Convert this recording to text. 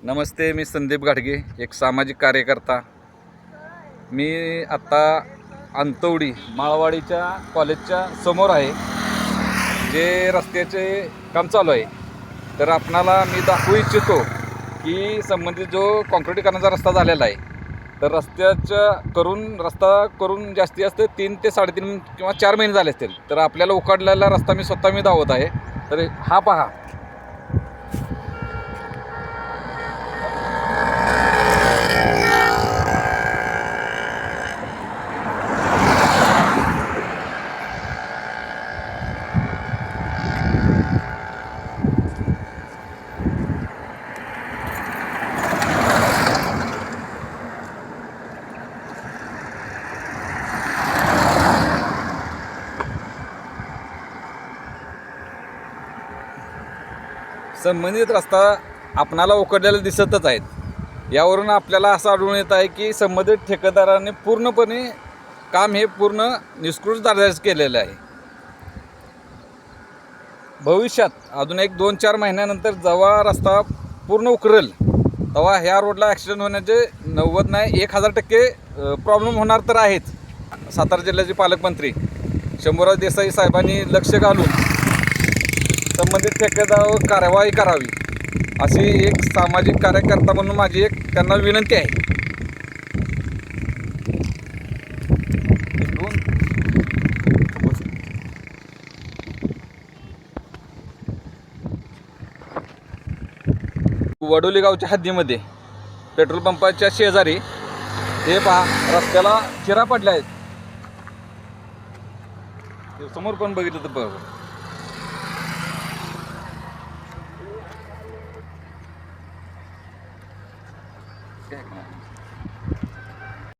नमस्ते, मी संदीप घाटगे, एक सामाजिक कार्यकर्ता। मी आत्ता अंतवडी माळवाडीच्या कॉलेजच्या समोर आहे, जे रस्त्याचे काम चालू आहे। तर आपणाला मी दाखवू इच्छितो की संबंधित जो काँक्रिटीकरणाचा रस्ता झालेला आहे, तर रस्ता करून जास्तीत जास्त 3 ते 3.5 किंवा 4 महिने झाले असतील। तर आपल्याला उकडलेला रस्ता मी स्वतः धावत आहे। तर हा पहा, संबंधित रस्ता आपणाला उकडलेला दिसतच आहेत। यावरून आपल्याला असं आढळून येत आहे की संबंधित ठेकेदाराने पूर्णपणे काम हे पूर्ण निष्कृत दर्जाचे केलेलं आहे। भविष्यात अजून एक 2-4 महिन्यानंतर जेव्हा रस्ता पूर्ण उकरेल, तेव्हा ह्या रोडला ॲक्सिडेंट होण्याचे 90 नाही 1000% प्रॉब्लेम होणार तर आहेच। सातारा जिल्ह्याचे पालकमंत्री शंभूराज देसाई साहेबांनी लक्ष घालून संबंधित ठेकेदारावर कारवाई करावी, अशी एक सामाजिक कार्यकर्ता म्हणून माझी एक त्यांना विनंती आहे। वडोली गावच्या हद्दीमध्ये पेट्रोल पंपाच्या शेजारी हे पहा, रस्त्याला चिरा पडल्या आहेत। समोर पण बघितलं तर बघ,